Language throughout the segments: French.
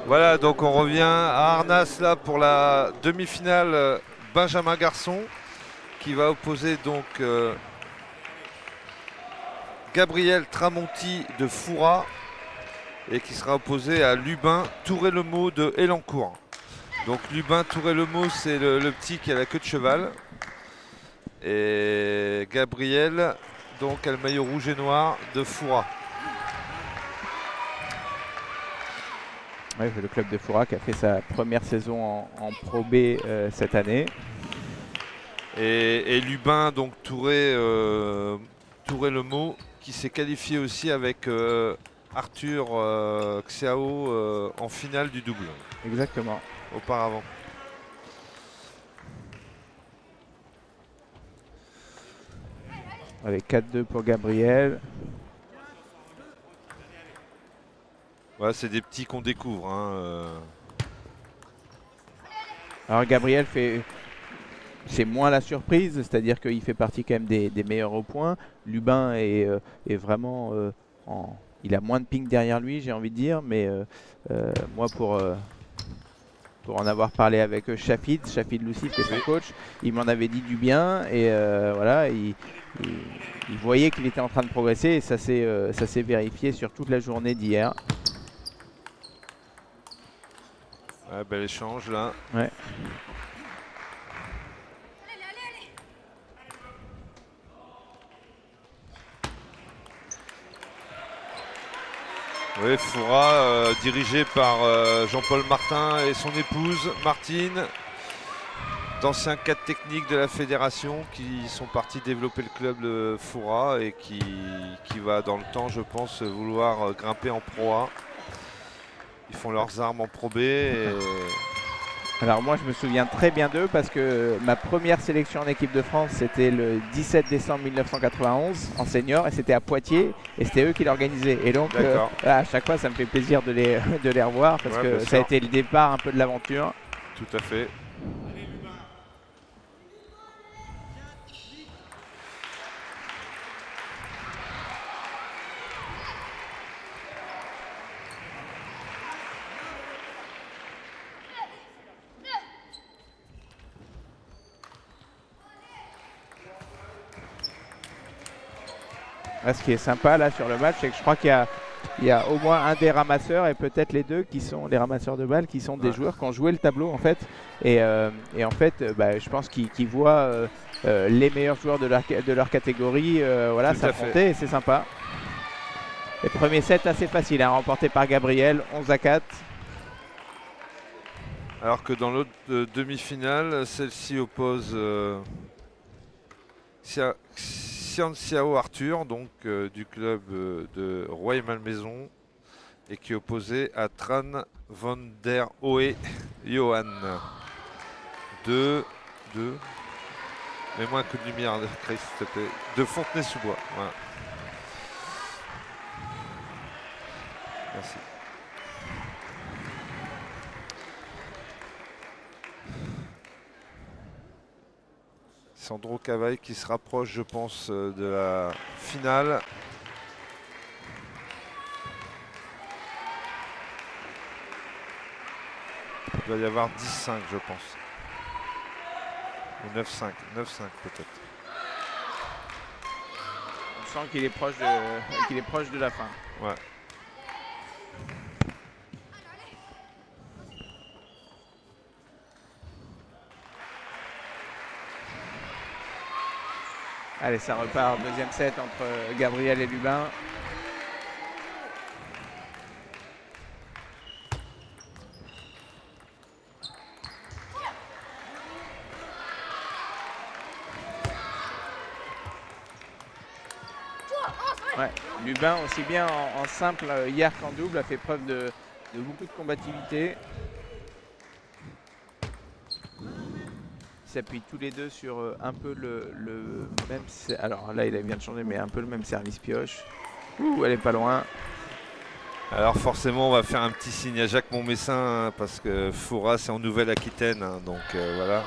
Voilà, donc on revient à Arnas là pour la demi-finale Benjamin Garçon qui va opposer donc Gabriel Tramonti de Foura et qui sera opposé à Lubin Touré-le-Mot de Elancourt. Donc Lubin Touré-le-Mot, c'est le petit qui a la queue de cheval. Et Gabriel, donc a le maillot rouge et noir de Foura. Ouais, le club de Foura qui a fait sa première saison en Pro B cette année. Et Lubin, donc Touré-le-Mot, qui s'est qualifié aussi avec Arthur Xiao en finale du double. Exactement. Auparavant. Avec 4-2 pour Gabriel. Ouais, c'est des petits qu'on découvre. Hein. Alors Gabriel c'est moins la surprise, c'est-à-dire qu'il fait partie quand même des meilleurs au point. Lubin est vraiment il a moins de ping derrière lui, j'ai envie de dire, mais moi pour en avoir parlé avec Chafid Loussif qui est son coach, il m'en avait dit du bien et voilà, il voyait qu'il était en train de progresser et ça s'est vérifié sur toute la journée d'hier. Ouais, bel échange là. Ouais. Oui, Foura, dirigé par Jean-Paul Martin et son épouse Martine, d'anciens cadres techniques de la fédération qui sont partis développer le club de Foura et qui va dans le temps, je pense, vouloir grimper en Pro A. Ils font leurs armes en Pro B. Alors moi je me souviens très bien d'eux parce que ma première sélection en équipe de France c'était le 17 décembre 1991 en senior et c'était à Poitiers et c'était eux qui l'organisaient. Et donc à chaque fois ça me fait plaisir de les revoir parce que ça a été le départ un peu de l'aventure. Tout à fait. Là, ce qui est sympa là sur le match, c'est que je crois qu'il y a au moins un des ramasseurs et peut-être les deux qui sont les ramasseurs de balles qui sont des joueurs qui ont joué le tableau en fait. Et en fait, je pense qu'ils voient les meilleurs joueurs de leur catégorie voilà, s'affronter et c'est sympa. Les premiers sets assez faciles, hein, remportés par Gabriel, 11-4. Alors que dans l'autre demi-finale, celle-ci oppose Xiao Arthur, donc du club de Rueil-Malmaison, et qui est opposé à Tran van der Hoe Johan. Mets-moi un coup de lumière, Chris, s'il te plaît. De Fontenay-sous-Bois. Voilà. Merci. Sandro Cavaille qui se rapproche, je pense, de la finale. Il doit y avoir 10-5, je pense. Ou 9-5. 9-5 peut-être. On sent qu'il est proche de la fin. Ouais. Allez, ça repart, deuxième set entre Gabriel et Lubin. Ouais, Lubin, aussi bien en simple hier qu'en double, a fait preuve de beaucoup de combativité. S'appuient tous les deux sur un peu le même... Alors là, il vient de changer, mais un peu le même service pioche. Ouh, elle est pas loin. Alors forcément, on va faire un petit signe à Jacques Montmessin, hein, parce que Foura, c'est en Nouvelle-Aquitaine. Hein, donc voilà.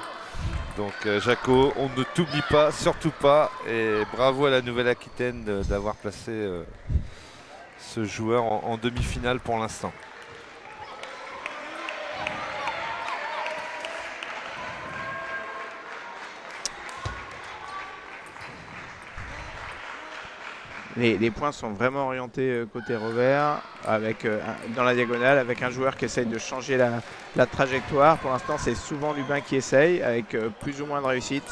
Donc Jaco, on ne t'oublie pas, surtout pas. Et bravo à la Nouvelle-Aquitaine d'avoir placé ce joueur en demi-finale pour l'instant. Les points sont vraiment orientés côté revers, avec, dans la diagonale, avec un joueur qui essaye de changer la trajectoire. Pour l'instant, c'est souvent Lubin qui essaye, avec plus ou moins de réussite.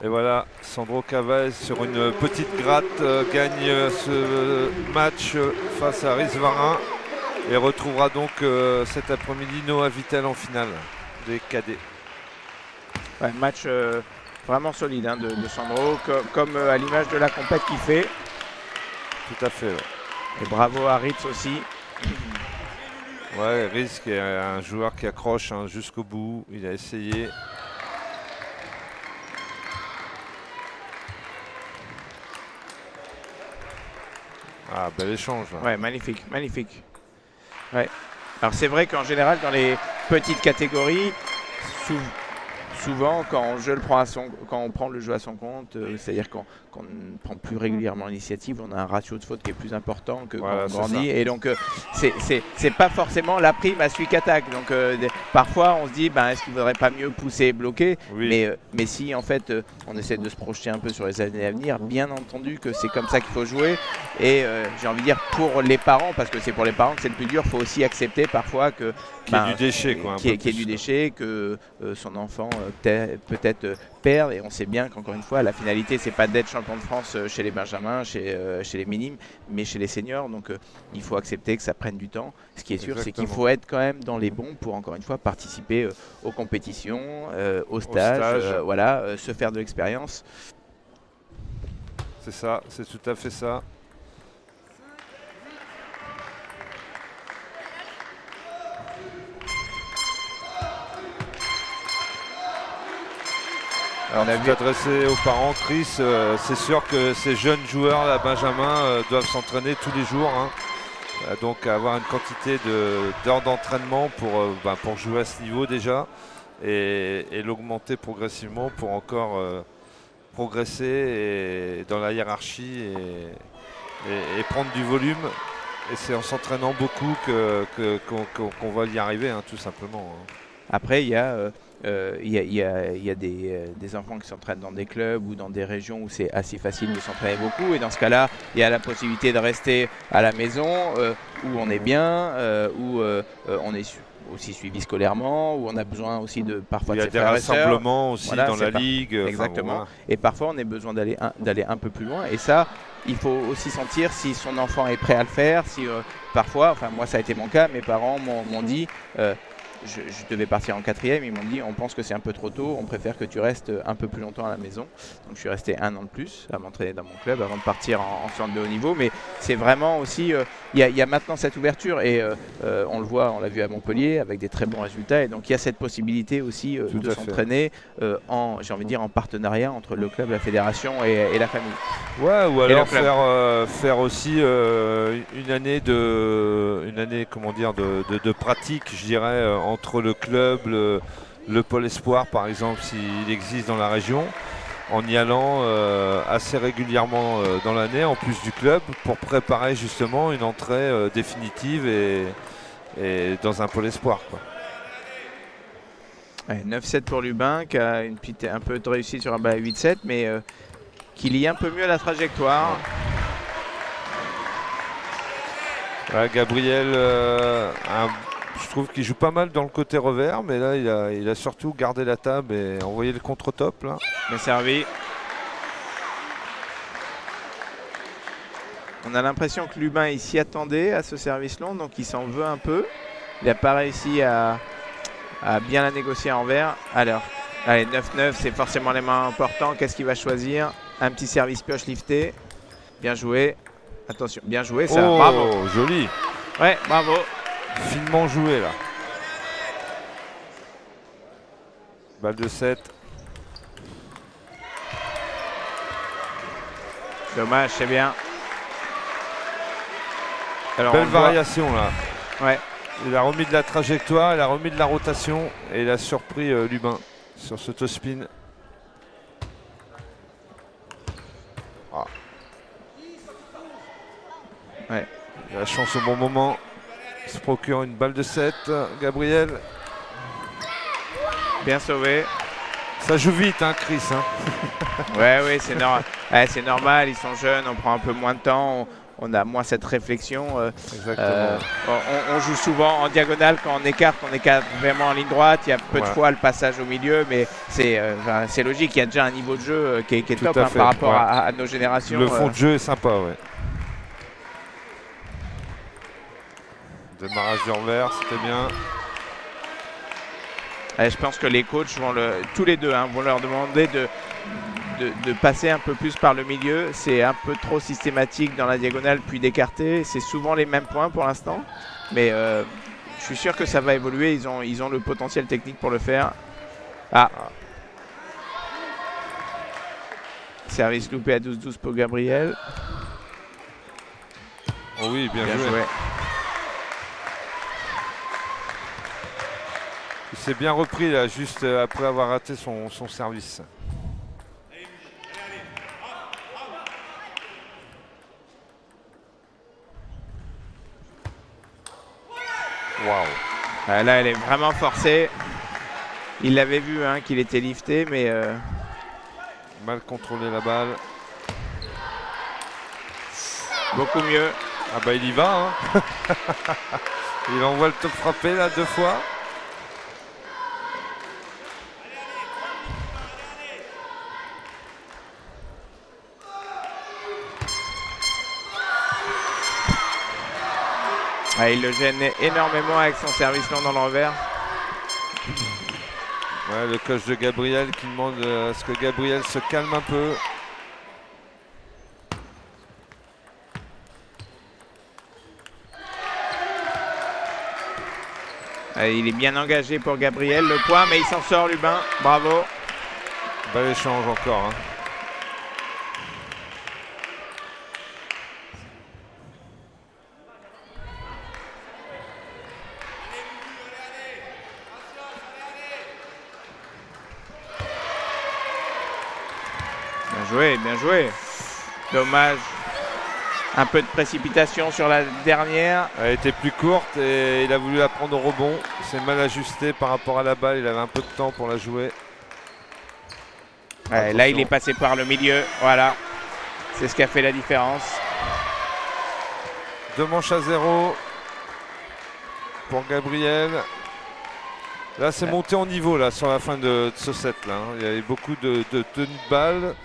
Et voilà, Sandro Cavez sur une petite gratte gagne ce match face à Risvarin et retrouvera donc cet après-midi Noah Vittel en finale des cadets. Ouais, match vraiment solide hein, de Sandro, comme à l'image de la compète qu'il fait. Tout à fait. Ouais. Et bravo à Ritz aussi. Ouais, Ritz qui est un joueur qui accroche hein, jusqu'au bout, il a essayé. Ah, bel échange. Là. Ouais, magnifique, magnifique. Ouais. Alors c'est vrai qu'en général, dans les petites catégories, souvent quand on prend le jeu à son compte, c'est-à-dire qu'on ne prend plus régulièrement l'initiative, on a un ratio de faute qui est plus important que voilà, quand on grandit. Et donc c'est pas forcément la prime à celui qui attaque. Donc parfois on se dit est-ce qu'il ne faudrait pas mieux pousser et bloquer, oui. Mais si en fait on essaie de se projeter un peu sur les années à venir, bien entendu que c'est comme ça qu'il faut jouer. Et j'ai envie de dire pour les parents, parce que c'est pour les parents que c'est le plus dur, il faut aussi accepter parfois que qu'il y ait du déchet, quoi, qu'il y ait du déchet, que son enfant peut-être perde. Et on sait bien qu'encore une fois, la finalité, c'est pas d'être champion de France chez les benjamins, chez les minimes, mais chez les seniors. Donc il faut accepter que ça prenne du temps. Ce qui est sûr, c'est qu'il faut être quand même dans les bons pour, encore une fois, participer aux compétitions, aux stages, voilà, se faire de l'expérience. C'est ça, c'est tout à fait ça. Alors, on a vu adresser aux parents, Chris, c'est sûr que ces jeunes joueurs à Benjamin doivent s'entraîner tous les jours. Hein. Donc avoir une quantité d'heures d'entraînement pour jouer à ce niveau déjà et l'augmenter progressivement pour encore progresser dans la hiérarchie et prendre du volume. Et c'est en s'entraînant beaucoup qu'on va y arriver, hein, tout simplement. Hein. Après, il y a des enfants qui s'entraînent dans des clubs ou dans des régions où c'est assez facile de s'entraîner beaucoup. Et dans ce cas-là, il y a la possibilité de rester à la maison où on est bien, où on est aussi suivi scolairement, où on a besoin aussi parfois de ses frères et sœurs. Il y a des rassemblements aussi dans la ligue. Exactement. Voilà. Et parfois, on a besoin d'aller un peu plus loin. Et ça, il faut aussi sentir si son enfant est prêt à le faire. Si parfois, enfin moi ça a été mon cas, mes parents m'ont dit... Je devais partir en 4e, ils m'ont dit on pense que c'est un peu trop tôt, on préfère que tu restes un peu plus longtemps à la maison. Donc je suis resté 1 an de plus à m'entraîner dans mon club avant de partir en centre de haut niveau. Mais c'est vraiment aussi, il y a maintenant cette ouverture et on le voit, on l'a vu à Montpellier avec des très bons résultats. Et donc il y a cette possibilité aussi de s'entraîner j'ai envie de dire en partenariat entre le club, la fédération et la famille. Ouais, ou alors faire aussi une année comment dire de pratique, je dirais, entre le club, le pôle espoir par exemple, s'il existe dans la région, en y allant assez régulièrement dans l'année, en plus du club, pour préparer justement une entrée définitive et dans un pôle espoir, quoi. Ouais, 9-7 pour Lubin, qui a un peu de réussite sur un bal à 8-7, mais qui lie un peu mieux la trajectoire. Ouais, Gabriel, je trouve qu'il joue pas mal dans le côté revers, mais là il a surtout gardé la table et envoyé le contre-top. Bien servi. On a l'impression que Lubin il s'y attendait à ce service long, donc il s'en veut un peu. Il n'a pas réussi à bien la négocier à Anvers. Alors, allez, 9-9, c'est forcément les mains importants. Qu'est-ce qu'il va choisir? Un petit service pioche lifté. Bien joué. Attention, bien joué ça. Oh, bravo. Joli. Ouais, bravo. Finement joué là. Balle de 7. Dommage, c'est bien. Alors, belle variation là. Ouais. Il a remis de la trajectoire, il a remis de la rotation et il a surpris Lubin sur ce toe spin. Ah. Ouais. Il a la chance au bon moment. Il se procure une balle de 7. Gabriel. Bien sauvé. Ça joue vite, hein, Chris. Hein. Ouais, c'est normal, ils sont jeunes, on prend un peu moins de temps, on a moins cette réflexion. Exactement. On joue souvent en diagonale quand on écarte vraiment en ligne droite. Il y a peu de fois le passage au milieu, mais c'est logique, il y a déjà un niveau de jeu qui est top hein, par rapport à nos générations. Le fond de jeu est sympa, ouais. Démarrage du revers, c'était bien. Je pense que les coachs vont tous les deux vont leur demander de passer un peu plus par le milieu. C'est un peu trop systématique dans la diagonale puis d'écarter. C'est souvent les mêmes points pour l'instant. Mais je suis sûr que ça va évoluer. Ils ont le potentiel technique pour le faire. Ah. Service loupé à 12-12 pour Gabriel. Oh oui, bien joué. Il s'est bien repris là, juste après avoir raté son service. Waouh. Là, elle est vraiment forcée. Il l'avait vu qu'il était lifté, mais... Mal contrôlé la balle. Beaucoup mieux. Ah bah il y va. Hein. Il envoie le top frappé là 2 fois. Il le gêne énormément avec son service long dans le revers. Ouais, le coach de Gabriel qui demande à ce que Gabriel se calme un peu. Il est bien engagé pour Gabriel, le point, mais il s'en sort, Lubin. Bravo. Bel échange encore. Hein. Bien joué. Dommage. Un peu de précipitation sur la dernière. Elle était plus courte et il a voulu la prendre au rebond. C'est mal ajusté par rapport à la balle. Il avait un peu de temps pour la jouer. Là, il est passé par le milieu. Voilà. C'est ce qui a fait la différence. 2 manches à 0 pour Gabriel. Là, c'est monté en niveau là, sur la fin de ce set. Là, hein. Il y avait beaucoup de tenues de balle.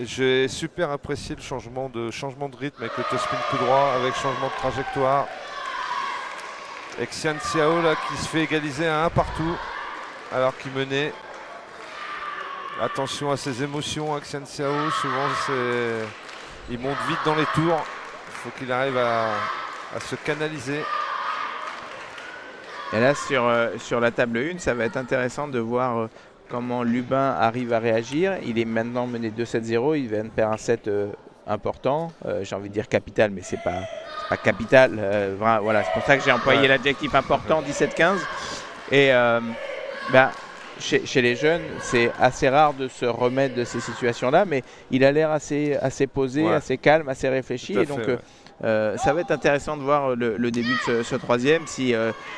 J'ai super apprécié le changement de rythme avec le top-spin coup droit, avec changement de trajectoire. Et Xian Xiao là, qui se fait égaliser à 1 partout alors qu'il menait. Attention à ses émotions, Xian Xiao. Souvent, il monte vite dans les tours. Il faut qu'il arrive à se canaliser. Et là, sur la table 1, ça va être intéressant de voir comment Lubin arrive à réagir. Il est maintenant mené 2-7-0. Il vient de perdre un set important. J'ai envie de dire capital, mais c'est pas capital. Voilà, c'est pour ça que j'ai employé l'adjectif important, 17-15. Et chez les jeunes, c'est assez rare de se remettre de ces situations-là, mais il a l'air assez posé, assez calme, assez réfléchi. Et donc, ça va être intéressant de voir le début de ce troisième, si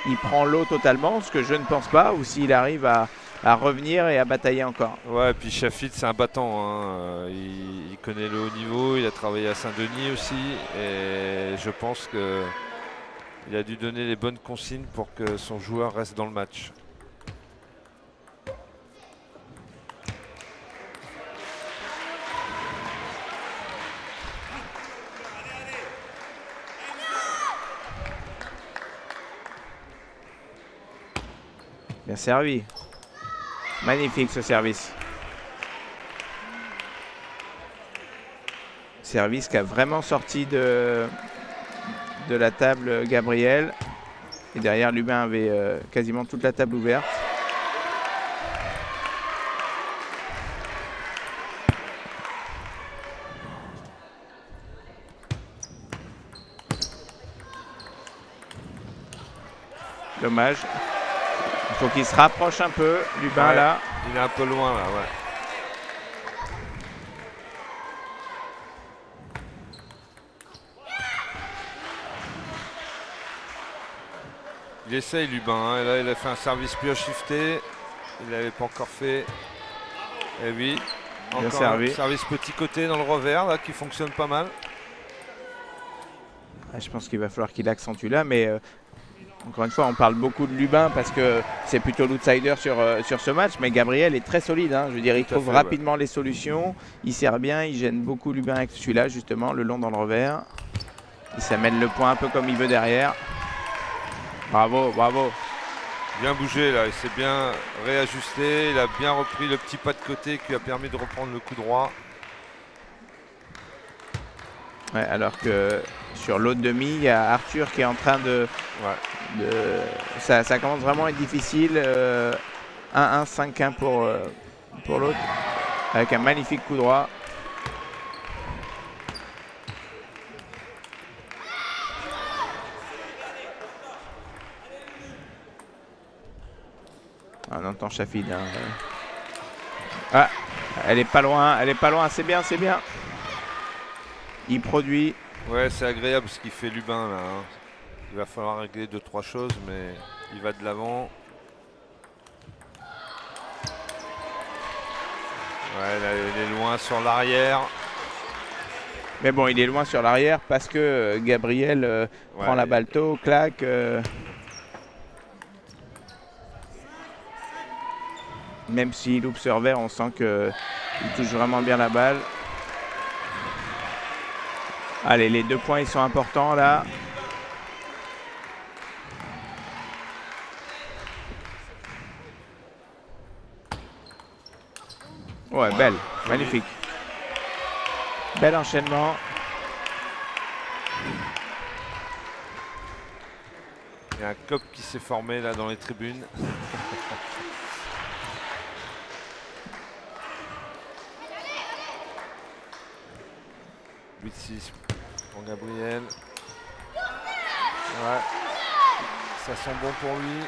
il prend l'eau totalement, ce que je ne pense pas, ou s'il arrive à revenir et à batailler encore. Ouais, et puis Shafid, c'est un battant. Hein. Il connaît le haut niveau, il a travaillé à Saint-Denis aussi. Et je pense qu'il a dû donner les bonnes consignes pour que son joueur reste dans le match. Bien servi. Magnifique ce service. Service qui a vraiment sorti de la table Gabriel. Et derrière, Lubin avait quasiment toute la table ouverte. Dommage. Il faut qu'il se rapproche un peu, Lubin, là. Il est un peu loin, là, Il essaye, Lubin. Hein. Et là, il a fait un service pioche shifté. Il n'avait pas encore fait. Et oui, Bien encore servi. un service petit côté dans le revers là qui fonctionne pas mal. Je pense qu'il va falloir qu'il accentue là, mais encore une fois, on parle beaucoup de Lubin parce que c'est plutôt l'outsider sur ce match, mais Gabriel est très solide. Hein. Je veux dire, il trouve rapidement les solutions, il sert bien, il gêne beaucoup Lubin avec celui-là, justement, le long dans le revers. Il s'amène le point un peu comme il veut derrière. Bravo, bravo. Bien bougé là, il s'est bien réajusté, il a bien repris le petit pas de côté qui lui a permis de reprendre le coup droit. Ouais, alors que sur l'autre demi, il y a Arthur qui est en train de... Ouais. Ça commence vraiment à être difficile. 1-1, 5-1 pour l'autre, avec un magnifique coup droit. On entend Shafid. Hein. Ah, elle est pas loin, c'est bien, c'est bien. Il produit. Ouais, c'est agréable ce qu'il fait Lubin là. Hein. Il va falloir régler 2-3 choses, mais il va de l'avant. Ouais, là, il est loin sur l'arrière. Mais bon, il est loin sur l'arrière parce que Gabriel prend la balle tôt, claque. Même s'il loupe ce revers, on sent qu'il touche vraiment bien la balle. Allez, les 2 points, ils sont importants là. Ouais, belle, magnifique. Bel enchaînement. Il y a un cop qui s'est formé là dans les tribunes. 8-6 pour Gabriel. Ouais. Ça sent bon pour lui.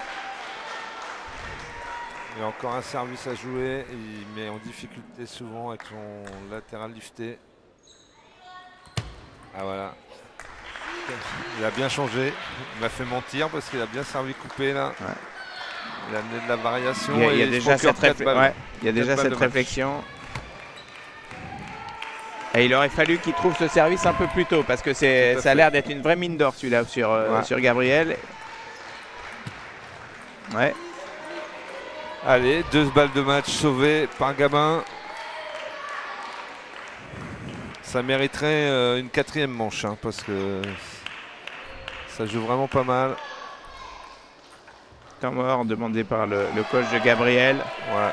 Il a encore un service à jouer. Il met en difficulté souvent avec son latéral lifté. Ah voilà. Il a bien changé. Il m'a fait mentir parce qu'il a bien servi coupé là. Ouais. Il a amené de la variation. Il y a déjà cette réflexion. Et il aurait fallu qu'il trouve ce service un peu plus tôt parce que ça a l'air d'être une vraie mine d'or celui-là sur Gabriel. Ouais. Allez, 2 balles de match sauvées par Gabin. Ça mériterait une 4e manche hein, parce que ça joue vraiment pas mal. Temps mort demandé par le coach de Gabriel. Ouais.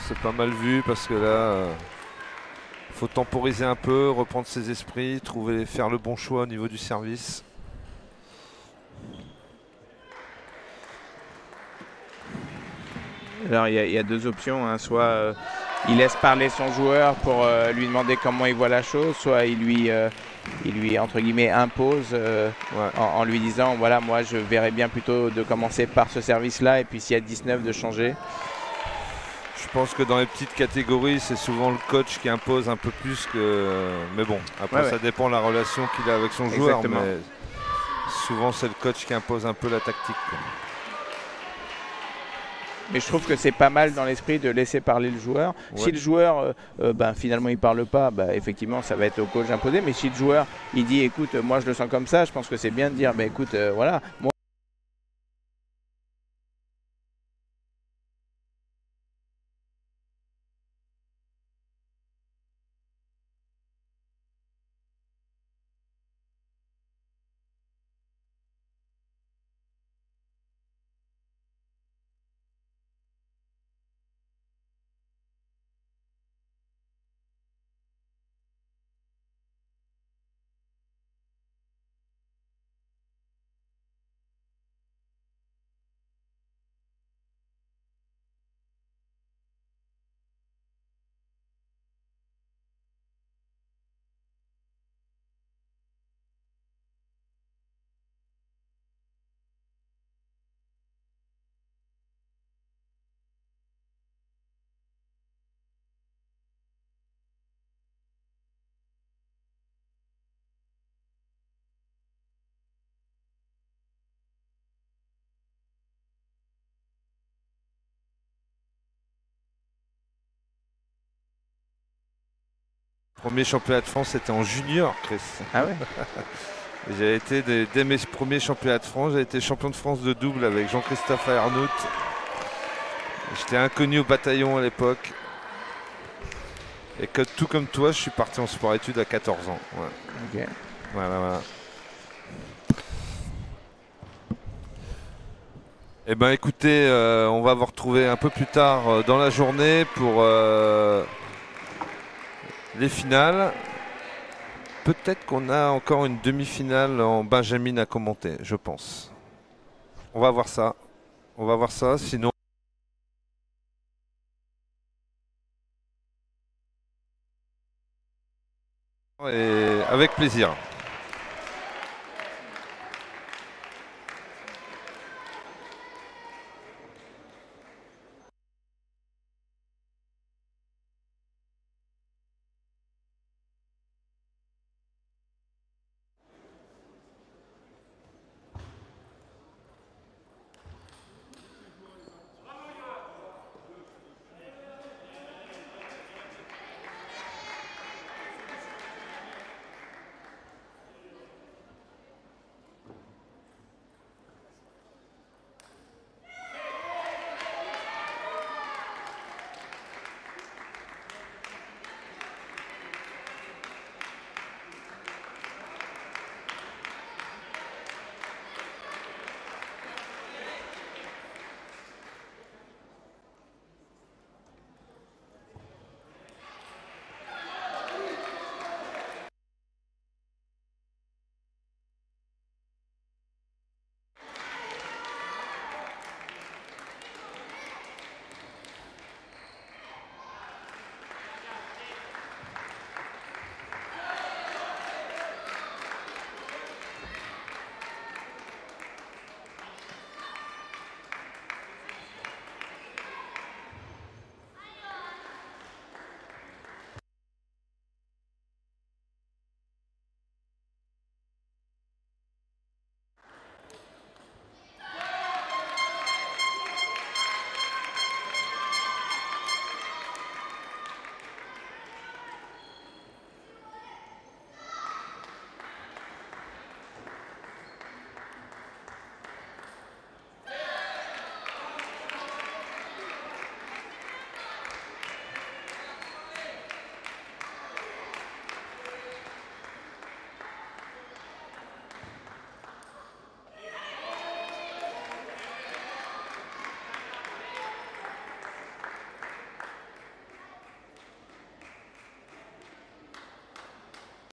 C'est pas mal vu parce que là, faut temporiser un peu, reprendre ses esprits, faire le bon choix au niveau du service. Alors il y a 2 options, hein. Soit il laisse parler son joueur pour lui demander comment il voit la chose, soit il lui entre guillemets impose en lui disant voilà, moi je verrais bien plutôt de commencer par ce service là et puis s'il y a 19 de changer. Je pense que dans les petites catégories c'est souvent le coach qui impose un peu plus que... Mais bon, après ça dépend de la relation qu'il a avec son joueur. Mais souvent c'est le coach qui impose un peu la tactique quoi. Mais je trouve que c'est pas mal dans l'esprit de laisser parler le joueur. Ouais. Si le joueur, finalement, il parle pas, effectivement, ça va être au coach d'imposer. Mais si le joueur, il dit, écoute, moi, je le sens comme ça, je pense que c'est bien de dire, écoute, voilà, moi, Premier championnat de France, c'était en junior, Chris. Ah ouais. J'ai été, dès mes premiers championnats de France, j'ai été champion de France de double avec Jean-Christophe Arnout. J'étais inconnu au bataillon à l'époque. Et que tout comme toi, je suis parti en sport-études à 14 ans. Ouais. Ok. Voilà. Eh ben écoutez, on va vous retrouver un peu plus tard dans la journée pour les finales. Peut-être qu'on a encore une demi-finale en Benjamin à commenter, je pense. On va voir ça. Sinon... Et avec plaisir.